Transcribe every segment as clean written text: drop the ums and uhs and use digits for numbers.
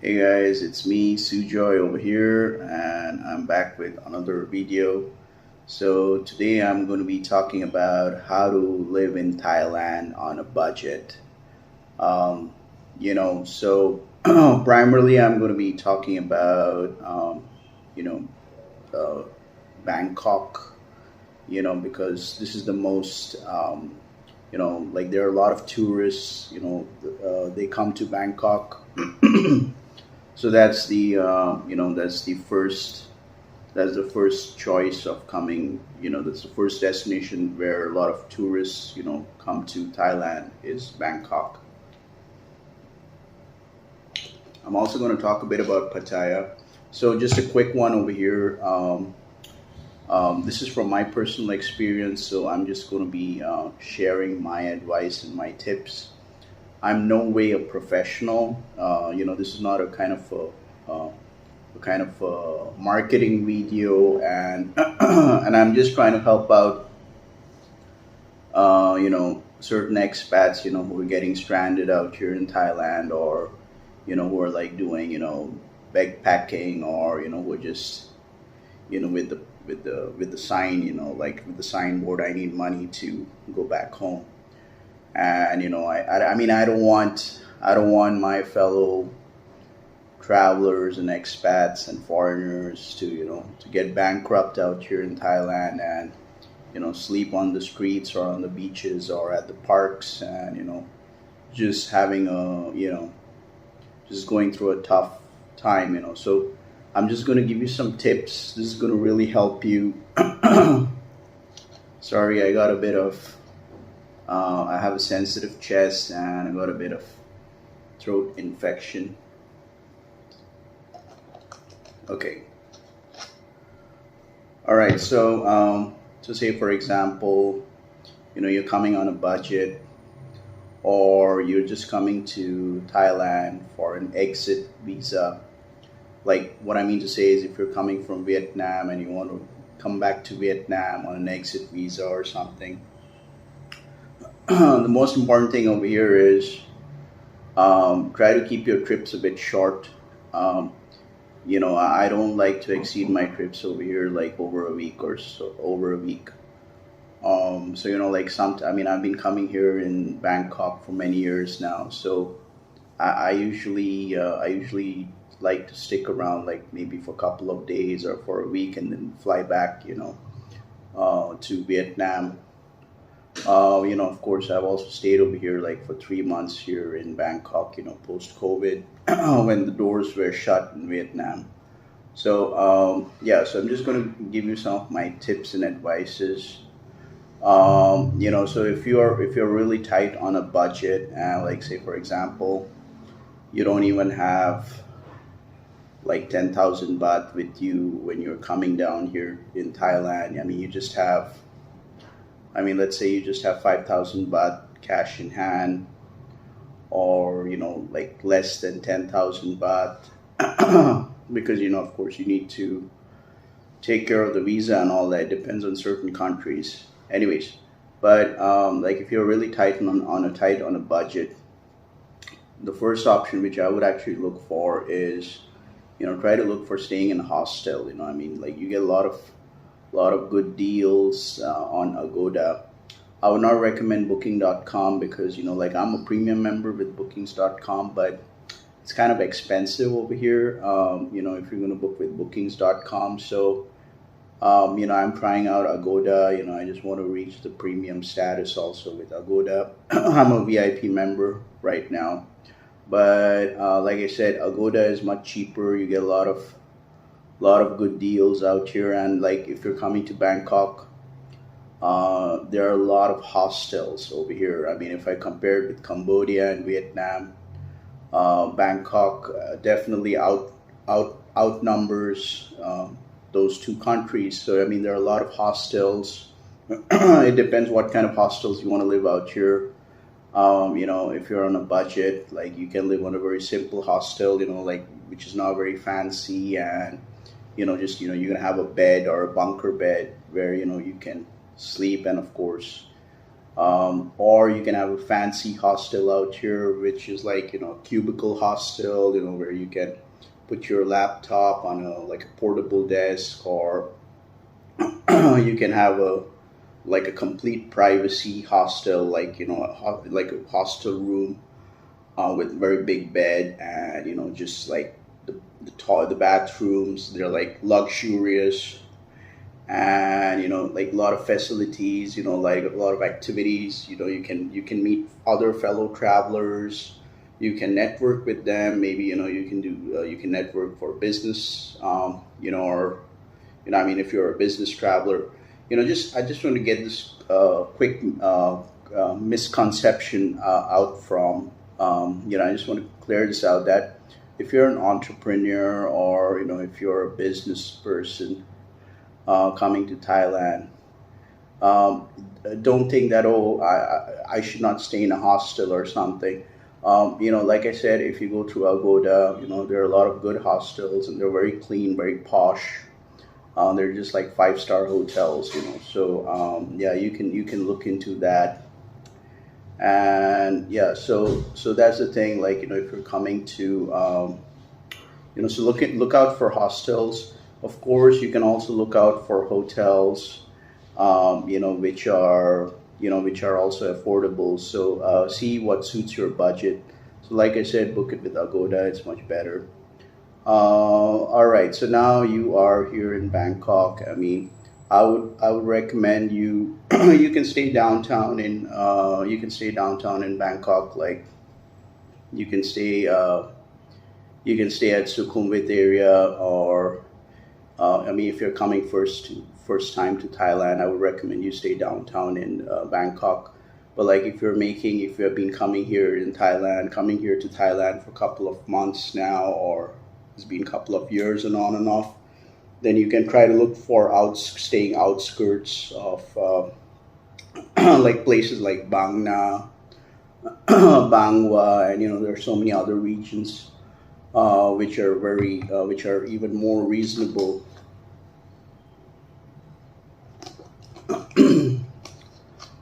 Hey guys, it's me, Sujoy over here, and I'm back with another video. So today I'm going to be talking about how to live in Thailand on a budget. Um, primarily I'm going to be talking about, you know, uh, Bangkok, because this is the most, like there are a lot of tourists, they come to Bangkok. So that's the first choice of coming. That's the first destination where a lot of tourists come to Thailand is Bangkok. I'm also going to talk a bit about Pattaya. So just a quick one over here. This is from my personal experience, so I'm just going to be sharing my advice and my tips. I'm no way a professional. This is not a marketing video, and and I'm just trying to help out, certain expats, who are getting stranded out here in Thailand, or who are like doing, backpacking, or who are just, with the sign, like with the signboard, I need money to go back home. And I mean, I don't want my fellow travelers and expats and foreigners to to get bankrupt out here in Thailand, and sleep on the streets or on the beaches or at the parks, and just having just going through a tough time. So I'm just going to give you some tips. This is going to really help you. Sorry, I got a bit of I have a sensitive chest, and I got a bit of throat infection. Okay. All right. So say for example, you're coming on a budget, or you're just coming to Thailand for an exit visa. Like, what I mean to say is, if you're coming from Vietnam and you want to come back to Vietnam on an exit visa or something, the most important thing over here is, try to keep your trips a bit short. I don't like to exceed my trips over here like over a week or so, over a week. Like I mean, I've been coming here in Bangkok for many years now, so I usually like to stick around, like maybe for a couple of days or for a week, and then fly back, to Vietnam. Of course, I've also stayed over here like for 3 months here in Bangkok, post COVID, when the doors were shut in Vietnam. So, so I'm just going to give you some of my tips and advices. So if you're really tight on a budget, and like say for example, you don't even have like 10,000 baht with you when you're coming down here in Thailand. I mean, let's say you just have 5,000 baht cash in hand, or like less than 10,000 baht, because of course you need to take care of the visa and all that. It depends on certain countries. Anyways, but like if you're really tight on a budget, the first option which I would actually look for is, try to look for staying in a hostel. I mean, like you get a lot of good deals on Agoda. I would not recommend booking.com, because like I'm a premium member with bookings.com, but it's kind of expensive over here, if you're going to book with bookings.com. So I'm trying out Agoda. I just want to reach the premium status also with Agoda. I'm a VIP member right now, but like I said, Agoda is much cheaper. You get a lot of good deals out here. And like if you're coming to Bangkok, there are a lot of hostels over here. I mean, if I compare it with Cambodia and Vietnam, Bangkok definitely outnumbers those two countries. So I mean, there are a lot of hostels. It depends what kind of hostels you want to live out here. If you're on a budget, like you can live on a very simple hostel, like which is not very fancy, and you're gonna have a bed or a bunker bed where you can sleep, and of course Or you can have a fancy hostel out here, which is like, a cubicle hostel, where you can put your laptop on a like a portable desk, or you can have a like a complete privacy hostel, like, like a hostel room, with very big bed, and just like the bathrooms, they're like luxurious, and like a lot of facilities, like a lot of activities. You can meet other fellow travelers, you can network with them. Maybe you can network for business, or I mean, if you're a business traveler, just I just want to get this quick misconception out from, I just want to clear this out, that if you're an entrepreneur, or if you're a business person coming to Thailand, um, don't think that, oh, I should not stay in a hostel or something. Like I said, if you go to Agoda, there are a lot of good hostels, and they're very clean, very posh. They're just like five-star hotels. So yeah, you can look into that. And yeah, so that's the thing. Like, if you're coming to, so look out for hostels. Of course, you can also look out for hotels, which are also affordable. So see what suits your budget. So like I said, book it with Agoda. It's much better. All right. So now you are here in Bangkok. I mean, I would recommend you. You can stay downtown in Bangkok. Like, you can stay uh, you can stay at Sukhumvit area, or I mean, if you're coming first time to Thailand, I would recommend you stay downtown in Bangkok. But like, if you have been coming here to Thailand for a couple of months now, or it's been a couple of years and on and off, then you can try to look for staying outskirts of like places like Bangna, Bangwa, and there are so many other regions which are even more reasonable.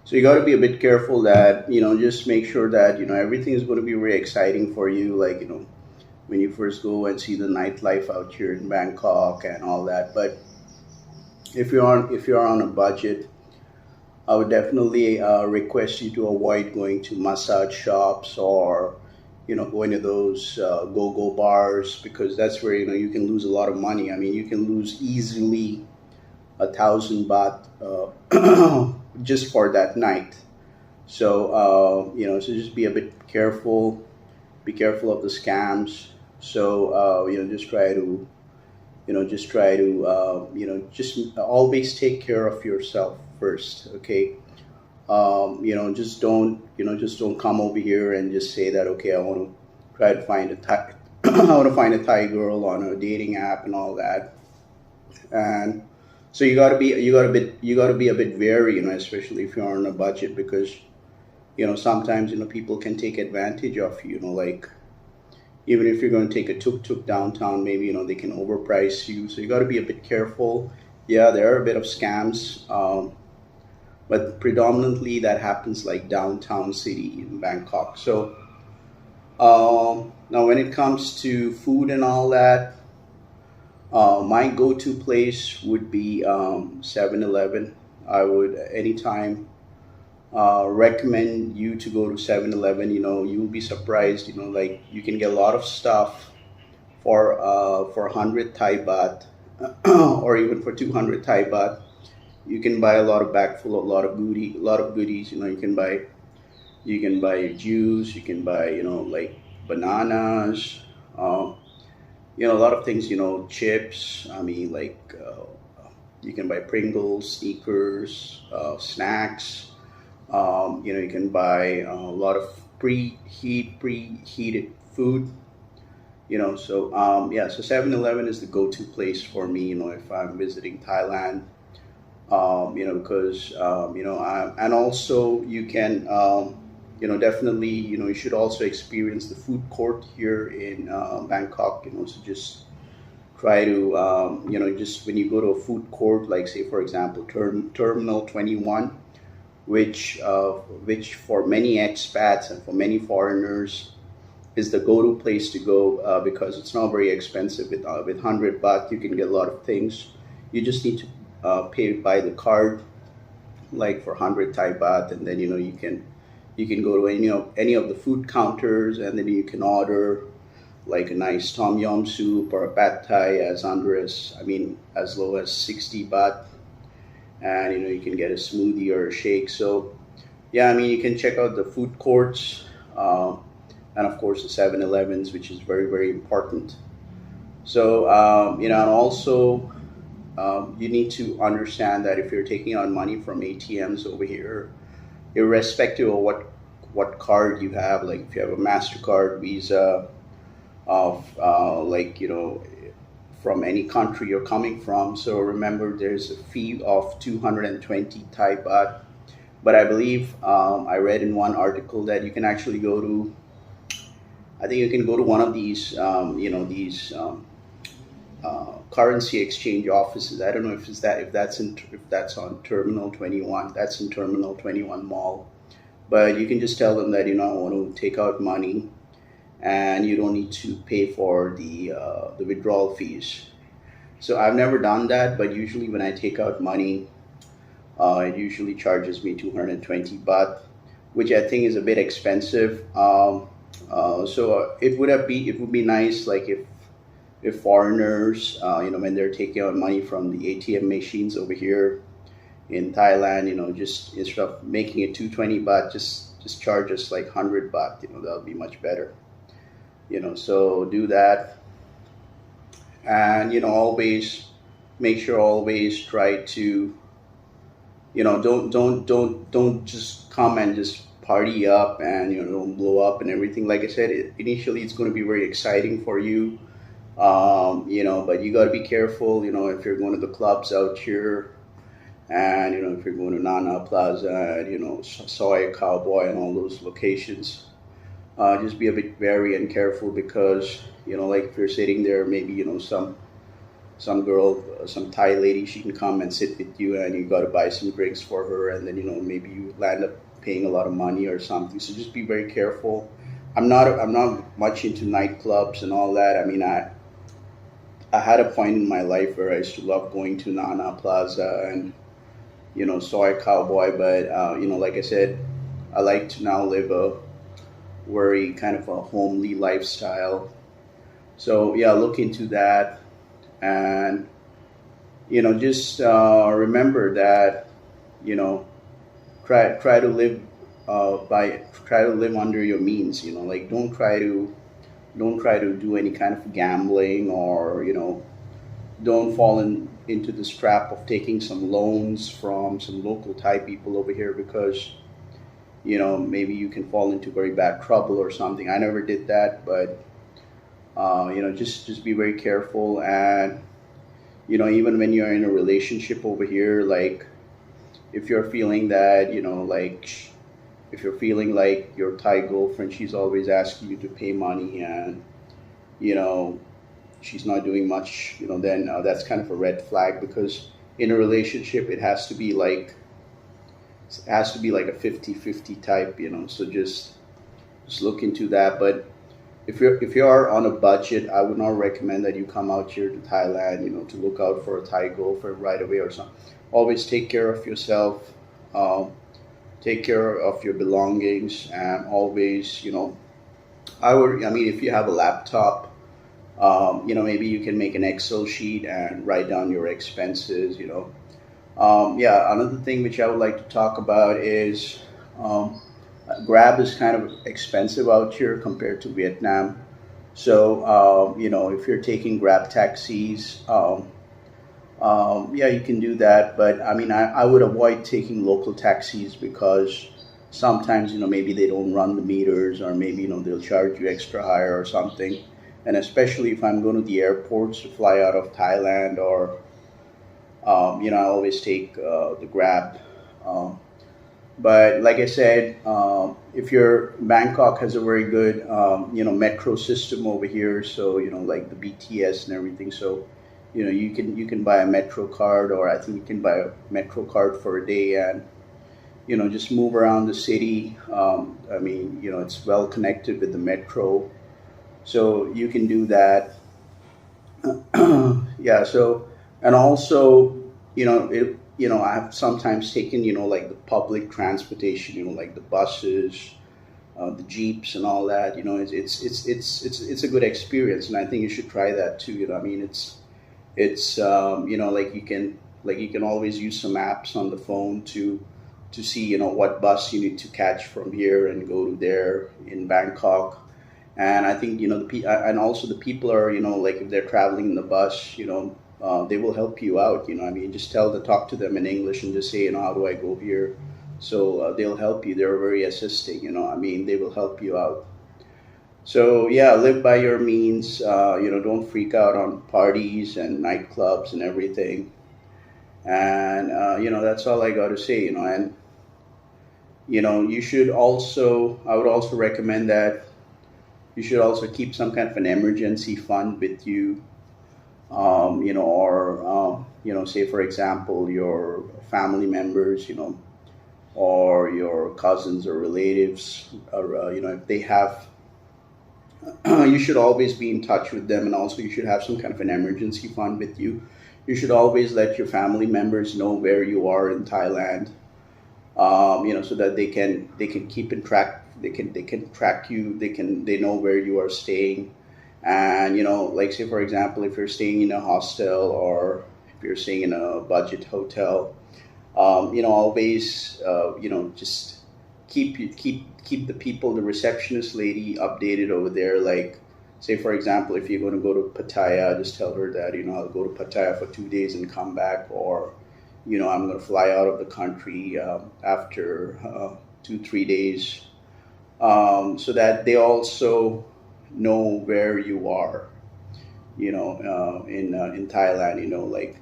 So you got to be a bit careful that, just make sure that, everything is going to be very exciting for you. Like, when you first go and see the nightlife out here in Bangkok and all that. But if you're on a budget, I would definitely request you to avoid going to massage shops, or going to those go-go bars, because that's where you can lose a lot of money. I mean, you can lose easily 1,000 baht just for that night. So so just be a bit careful. Be careful of the scams. So just always take care of yourself first. Okay. Just don't come over here and just say that, okay, I want to try to find a Thai, I want to find a Thai girl on a dating app and all that. And so you gotta be a bit wary, especially if you're on a budget, because sometimes people can take advantage of you. Like, even if you're going to take a tuk-tuk downtown, maybe they can overprice you. So you got to be a bit careful. Yeah, there are a bit of scams, but predominantly that happens like downtown city in Bangkok. So now when it comes to food and all that, my go-to place would be 7-Eleven. I would anytime recommend you to go to 7-Eleven. You'll be surprised. Like, you can get a lot of stuff for 100 Thai baht, or even for 200 Thai baht. You can buy a lot of bag full of a lot of goodies. You can buy juice. You can buy like bananas. A lot of things. Chips. I mean, like, you can buy Pringles, sneakers, snacks. You can buy a lot of preheated food. So yeah, so 7-Eleven is the go-to place for me. If I'm visiting Thailand, because and also you can, definitely, you should also experience the food court here in Bangkok. So just try to, just when you go to a food court, like, say for example, Terminal 21. which for many expats and for many foreigners is the go-to place to go, because it's not very expensive. With 100 baht, you can get a lot of things. You just need to pay by the card, like for 100 Thai baht, and then you can go to any of the food counters, and then you can order like a nice tom yum soup or a pad thai as low as 60 baht, and you can get a smoothie or a shake. So yeah, you can check out the food courts, and of course the 7-Elevens, which is very, very important. So and also you need to understand that if you're taking out money from ATMs over here, irrespective of what card you have, like if you have a MasterCard, Visa, of from any country you're coming from. So remember, there's a fee of 220 Thai baht. But I believe I read in one article that you can actually go to. I think you can go to one of these currency exchange offices. I don't know if that's on Terminal 21. That's in Terminal 21 Mall. But you can just tell them that I want to take out money, and you don't need to pay for the withdrawal fees. So I've never done that, but usually when I take out money, it usually charges me 220 baht, which I think is a bit expensive. So it would be nice, like if foreigners, when they're taking out money from the ATM machines over here in Thailand, just instead of making it 220 baht, just charge us like 100 baht. That'll be much better. So do that, and always make sure, always try to, don't just come and just party up and don't blow up and everything. Like I said, initially it's going to be very exciting for you, but you got to be careful. If you're going to the clubs out here, and if you're going to Nana Plaza and Soy Cowboy and all those locations, just be a bit wary and careful, because like if you're sitting there, maybe some girl, some Thai lady, she can come and sit with you, and you got to buy some drinks for her, and then maybe you land up paying a lot of money or something. So just be very careful. I'm not much into nightclubs and all that. I had a point in my life where I used to love going to Nana Plaza and Soy Cowboy, but like I said, I like to now live a very kind of a homely lifestyle. So yeah, look into that, and just remember that try to live under your means. Like don't try to do any kind of gambling, or don't fall into this trap of taking some loans from some local Thai people over here, because maybe you can fall into very bad trouble or something. I never did that, but just be very careful. And even when you're in a relationship over here, like if you're feeling that if you're feeling like your Thai girlfriend, she's always asking you to pay money, and she's not doing much, then that's kind of a red flag, because in a relationship it has to be like a 50-50 type. So just look into that. But if you're on a budget, I would not recommend that you come out here to Thailand, to look out for a Thai girlfriend right away or something. Always take care of yourself, take care of your belongings, and always, if you have a laptop, maybe you can make an Excel sheet and write down your expenses. Another thing which I would like to talk about is Grab is kind of expensive out here compared to Vietnam. So, if you're taking Grab taxis, you can do that. But I would avoid taking local taxis, because sometimes, maybe they don't run the meters, or maybe, they'll charge you extra higher or something. And especially if I'm going to the airports to fly out of Thailand, or, I always take the Grab. But like I said, if Bangkok has a very good, metro system over here. So, like the BTS and everything. So, you can buy a metro card, or I think you can buy a metro card for a day, and just move around the city. I mean, it's well connected with the metro, so you can do that. Yeah. So, and also, I've sometimes taken, like the public transportation, like the buses, the jeeps, and all that. It's a good experience, and I think you should try that too. I mean, it's like you can always use some apps on the phone to see what bus you need to catch from here and go to there in Bangkok. And I think and also the people are, like if they're traveling in the bus, they will help you out. I mean, just talk to them in English and just say, how do I go here? So they'll help you. They're very assisting. I mean, they will help you out. So yeah, live by your means. Don't freak out on parties and nightclubs and everything. And that's all I got to say. And you should also. I would also recommend that you should also keep some kind of an emergency fund with you. Or say for example, your family members, or your cousins or relatives, or if they have you should always be in touch with them, and also you should have some kind of an emergency fund with you. You should always let your family members know where you are in Thailand, so that they can keep in track. They can track you. They know where you are staying, and like say for example, if you're staying in a hostel or if you're staying in a budget hotel, always just keep the people, the receptionist lady, updated over there. Like, say for example, if you're going to go to Pattaya, just tell her that I'll go to Pattaya for 2 days and come back, or I'm going to fly out of the country after 2-3 days, so that they also know where you are, in Thailand, like.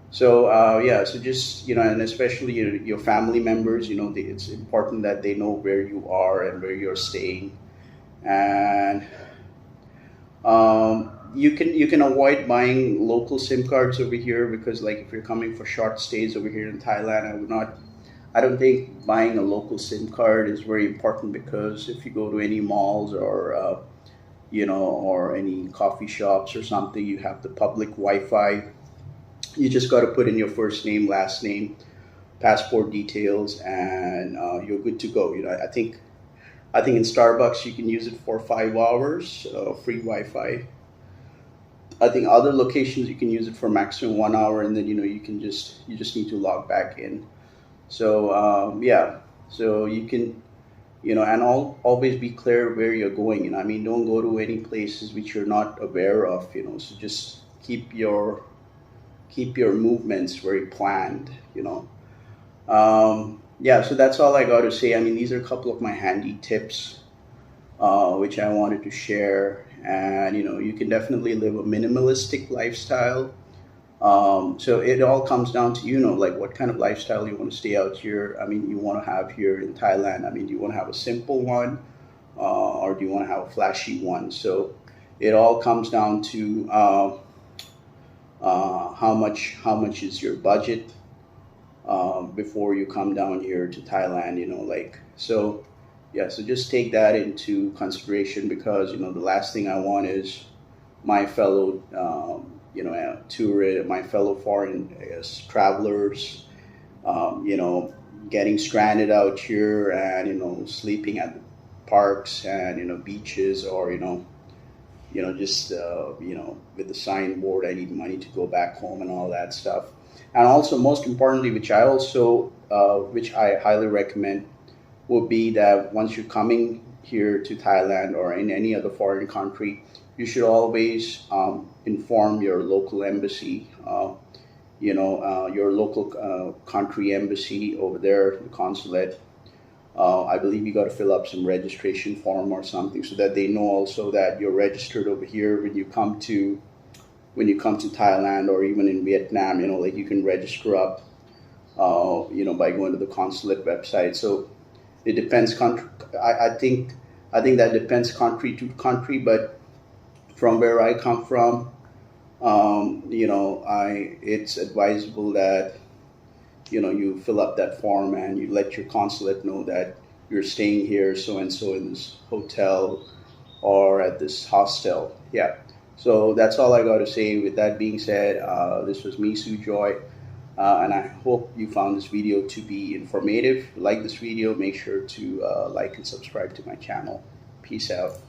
So yeah, so just and especially your family members, it's important that they know where you are and where you're staying, and you can avoid buying local SIM cards over here, because like if you're coming for short stays over here in Thailand, I don't think buying a local SIM card is very important, because if you go to any malls or or any coffee shops or something, you have the public Wi-Fi. You just got to put in your first name, last name, passport details, and you're good to go. I think in Starbucks you can use it for 5 hours, free Wi-Fi. I think other locations you can use it for maximum 1 hour, and then you just need to log back in. So yeah, so you can and always be clear where you're going. I mean, don't go to any places which you're not aware of. So just keep your movements very planned. Yeah, so that's all I got to say. I mean, these are a couple of my handy tips, which I wanted to share. And you can definitely live a minimalistic lifestyle. So it all comes down to like what kind of lifestyle you want to stay out here. I mean, you want to have here in Thailand. I mean, do you want to have a simple one, or do you want to have a flashy one? So it all comes down to how much is your budget before you come down here to Thailand. Like, so yeah, so just take that into consideration, because the last thing I want is my fellow tourists, my fellow foreign travelers, getting stranded out here and sleeping at the parks and beaches, or just with the signboard, I need money to go back home and all that stuff. And also, most importantly, which I highly recommend, would be that once you're coming here to Thailand or in any other foreign country, you should always inform your local embassy, your local country embassy over there, the consulate. I believe you got to fill up some registration form or something, so that they know also that you're registered over here when you come to Thailand, or even in Vietnam. Like you can register up, by going to the consulate website. So it depends country. I think that depends country to country, but from where I come from, it's advisable that you fill up that form and you let your consulate know that you're staying here so and so in this hotel or at this hostel. Yeah. So that's all I got to say. With that being said, this was me, Sujoy, and I hope you found this video to be informative. If you like this video, make sure to like and subscribe to my channel. Peace out.